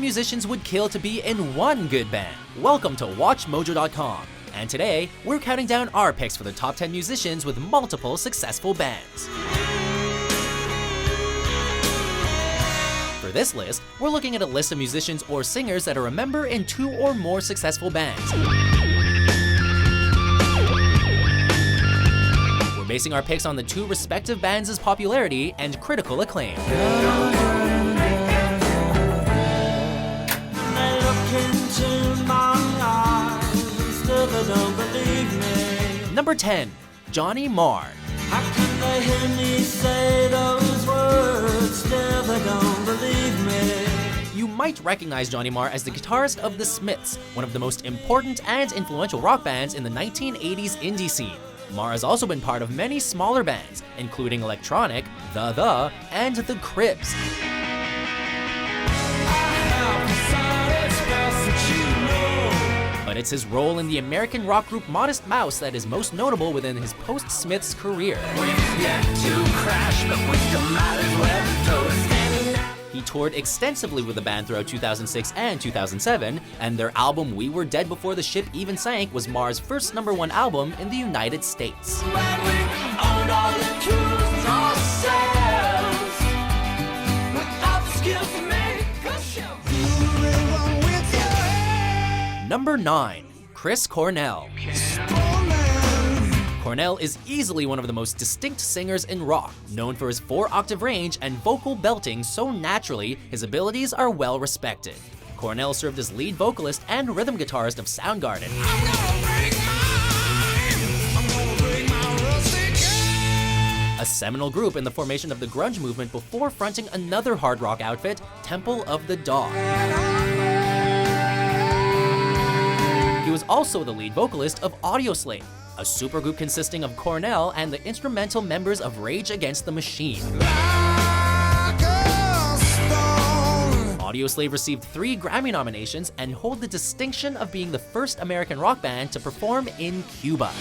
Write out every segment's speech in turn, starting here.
musicians would kill to be in one good band. Welcome to WatchMojo.com. And today, we're counting down our picks for the top 10 musicians with multiple successful bands. For this list, we're looking at a list of musicians or singers that are a member in 2 or more successful bands. We're basing our picks on the 2 respective bands' popularity and critical acclaim. Number 10, Johnny Marr. How can they hear me say those words? Still they don't believe me. You might recognize Johnny Marr as the guitarist of The Smiths, one of the most important and influential rock bands in the 1980s indie scene. Marr has also been part of many smaller bands, including Electronic, The, and The Cribs. But it's his role in the American rock group Modest Mouse that is most notable within his post-Smiths career. He toured extensively with the band throughout 2006 and 2007, and their album We Were Dead Before the Ship Even Sank was Marr's first #1 album in the United States. Number 9, Chris Cornell. Cornell is easily one of the most distinct singers in rock, known for his 4-octave range and vocal belting so naturally, his abilities are well respected. Cornell served as lead vocalist and rhythm guitarist of Soundgarden. A seminal group in the formation of the grunge movement before fronting another hard rock outfit, Temple of the Dog. He was also the lead vocalist of Audioslave, a supergroup consisting of Cornell and the instrumental members of Rage Against the Machine. Audioslave received 3 Grammy nominations and hold the distinction of being the first American rock band to perform in Cuba.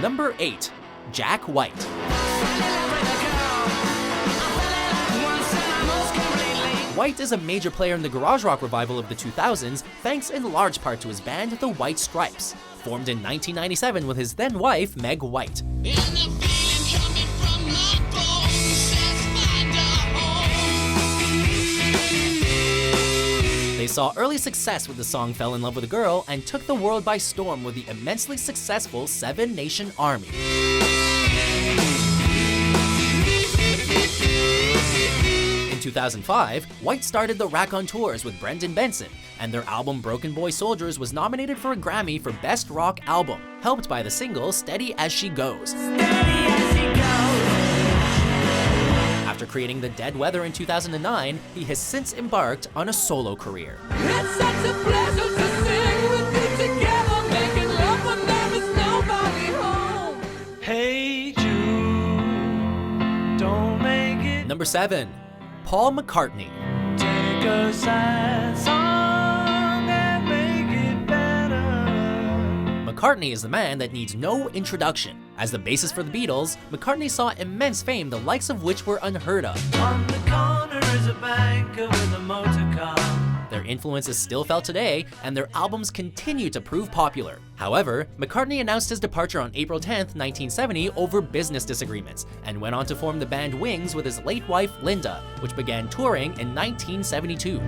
Number 8, Jack White. White is a major player in the garage rock revival of the 2000s, thanks in large part to his band The White Stripes, formed in 1997 with his then wife Meg White. They saw early success with the song Fell in Love with a Girl and took the world by storm with the immensely successful 7 Nation Army. In 2005, White started the Raconteurs with Brendan Benson, and their album Broken Boy Soldiers was nominated for a Grammy for Best Rock Album, helped by the single Steady As She Goes. After creating The Dead Weather in 2009, he has since embarked on a solo career. It's such a pleasure to sing with you together, making love when there is nobody home. Hey Jude, don't make it. Number 7, Paul McCartney. Take a sad song and make it better. McCartney is the man that needs no introduction. As the bassist for the Beatles, McCartney saw immense fame, the likes of which were unheard of. On the corner is a banker with a motor car. Their influence is still felt today, and their albums continue to prove popular. However, McCartney announced his departure on April 10th, 1970 over business disagreements, and went on to form the band Wings with his late wife Linda, which began touring in 1972.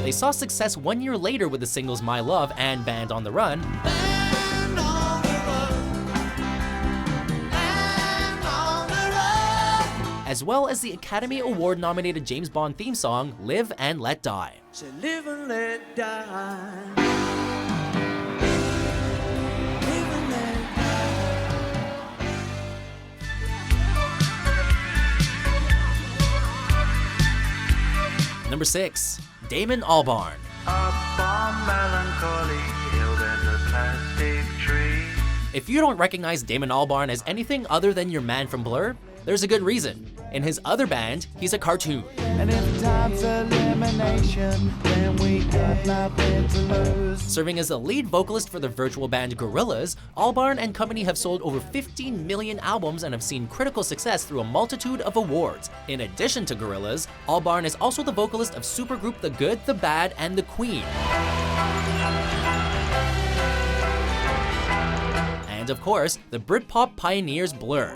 They saw success 1 year later with the singles My Love and Band on the Run, as well as the Academy Award-nominated James Bond theme song Live and Let Die. So live and let die. Live and let die. Number 6, Damon Albarn. Up on melancholy hill there's a plastic tree. If you don't recognize Damon Albarn as anything other than your man from Blur, there's a good reason. In his other band, he's a cartoon. And if time's elimination, then we got nothing to lose. Serving as the lead vocalist for the virtual band Gorillaz, Albarn and company have sold over 15 million albums and have seen critical success through a multitude of awards. In addition to Gorillaz, Albarn is also the vocalist of supergroup The Good, The Bad, and The Queen. And of course, the Britpop pioneers Blur.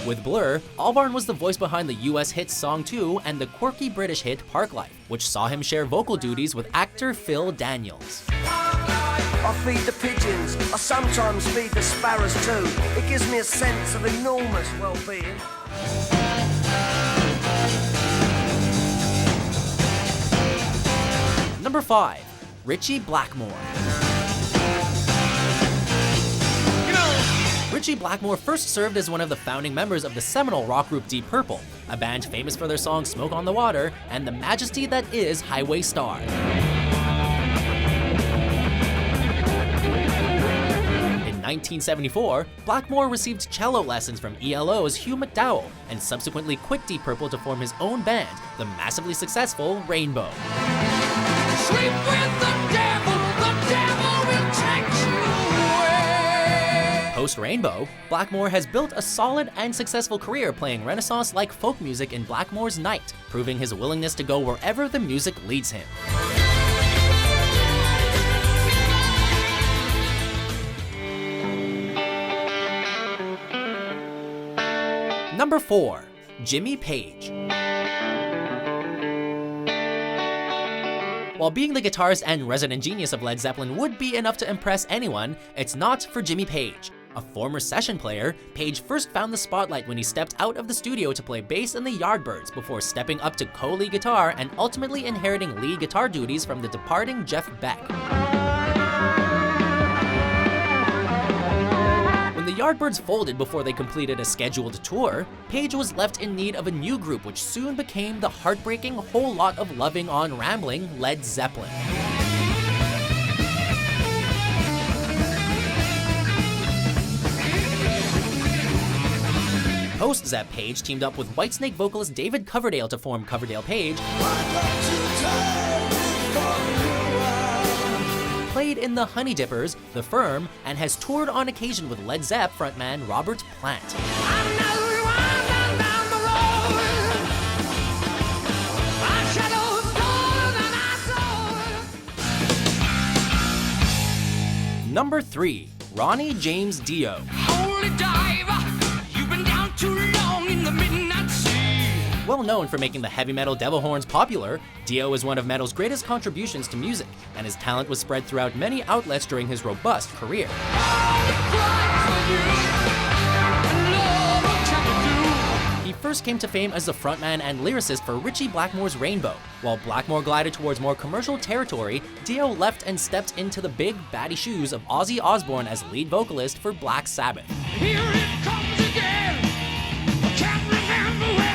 With Blur, Albarn was the voice behind the US hit Song 2 and the quirky British hit Parklife, which saw him share vocal duties with actor Phil Daniels. I feed the pigeons, I sometimes feed the sparrows too. It gives me a sense of enormous well-being. Number 5. Ritchie Blackmore. Ritchie Blackmore first served as one of the founding members of the seminal rock group Deep Purple, a band famous for their songs Smoke on the Water and the majesty that is Highway Star. In 1974, Blackmore received cello lessons from ELO's Hugh McDowell and subsequently quit Deep Purple to form his own band, the massively successful Rainbow. Sleep with the devil will take you away. Post-Rainbow, Blackmore has built a solid and successful career playing Renaissance-like folk music in Blackmore's Night, proving his willingness to go wherever the music leads him. Number 4. Jimmy Page. While being the guitarist and resident genius of Led Zeppelin would be enough to impress anyone, it's not for Jimmy Page. A former session player, Page first found the spotlight when he stepped out of the studio to play bass in the Yardbirds before stepping up to co-lead guitar and ultimately inheriting lead guitar duties from the departing Jeff Beck. When the Yardbirds folded before they completed a scheduled tour, Page was left in need of a new group which soon became the heartbreaking Whole Lot of Loving on Rambling Led Zeppelin. Post-Zepp, Page teamed up with Whitesnake vocalist David Coverdale to form Coverdale Page, played in the Honey Dippers, The Firm, and has toured on occasion with Led Zepp frontman Robert Plant. Number 3. Ronnie James Dio. Well known for making the heavy metal devil horns popular, Dio is one of metal's greatest contributions to music, and his talent was spread throughout many outlets during his robust career. He first came to fame as the frontman and lyricist for Ritchie Blackmore's Rainbow. While Blackmore glided towards more commercial territory, Dio left and stepped into the big, batty shoes of Ozzy Osbourne as lead vocalist for Black Sabbath. Here it comes again. I can't remember when.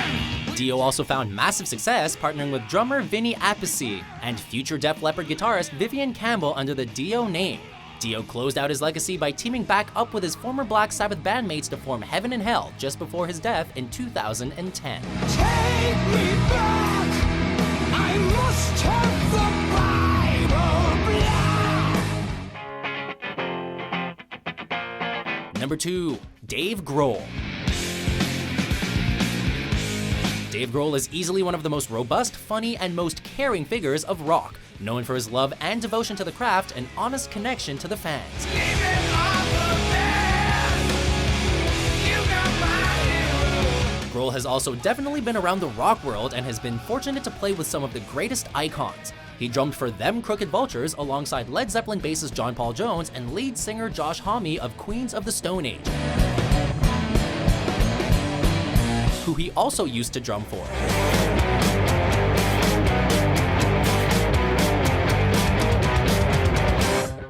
Dio also found massive success partnering with drummer Vinny Appice and future Def Leppard guitarist Vivian Campbell under the Dio name. Dio closed out his legacy by teaming back up with his former Black Sabbath bandmates to form Heaven and Hell just before his death in 2010. Take me back. I must have the Bible black. Number 2. Dave Grohl. Dave Grohl is easily one of the most robust, funny, and most caring figures of rock, known for his love and devotion to the craft and honest connection to the fans. Grohl has also definitely been around the rock world and has been fortunate to play with some of the greatest icons. He drummed for Them Crooked Vultures alongside Led Zeppelin bassist John Paul Jones and lead singer Josh Homme of Queens of the Stone Age, who he also used to drum for.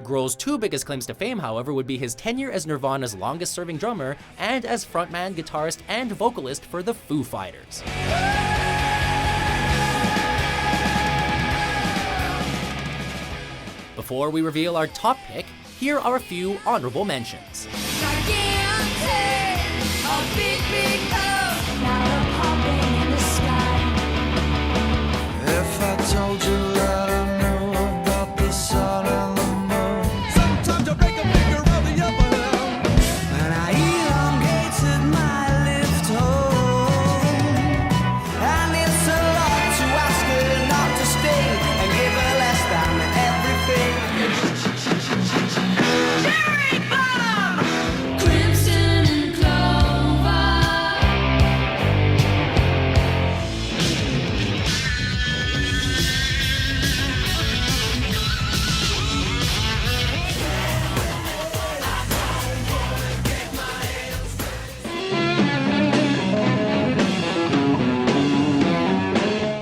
Grohl's two biggest claims to fame, however, would be his tenure as Nirvana's longest-serving drummer and as frontman, guitarist, and vocalist for the Foo Fighters. Before we reveal our top pick, here are a few honorable mentions. If I told you that I knew about the sun and the moon, sometimes I break a finger of the upper hill, and I elongated my lift home. And it's a lot to ask her not to stay and give her less than everything. Cherry bottom, crimson and clover.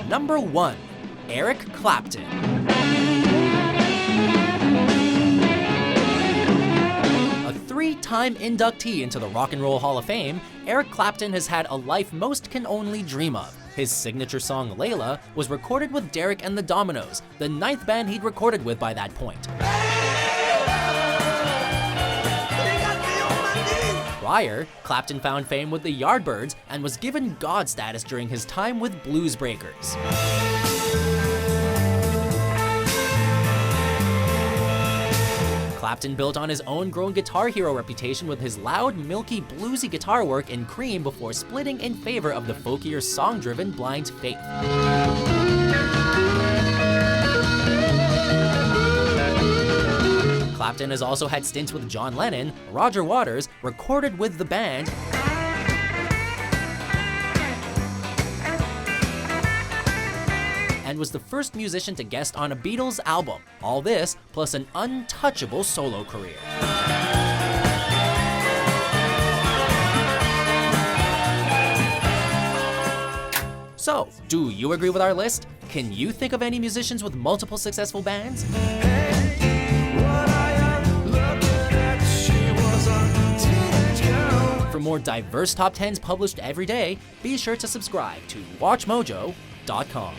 Number 1. Eric Clapton. A 3-time inductee into the Rock and Roll Hall of Fame, Eric Clapton has had a life most can only dream of. His signature song, Layla, was recorded with Derek and the Dominoes, the 9th band he'd recorded with by that point. Prior, Clapton found fame with the Yardbirds and was given God status during his time with Blues Breakers. Clapton built on his own grown guitar hero reputation with his loud, milky, bluesy guitar work in Cream before splitting in favor of the folkier, song-driven Blind Faith. Clapton has also had stints with John Lennon, Roger Waters, recorded with the band, and was the first musician to guest on a Beatles album. All this, plus an untouchable solo career. So, do you agree with our list? Can you think of any musicians with multiple successful bands? For more diverse top 10s published every day, be sure to subscribe to WatchMojo.com.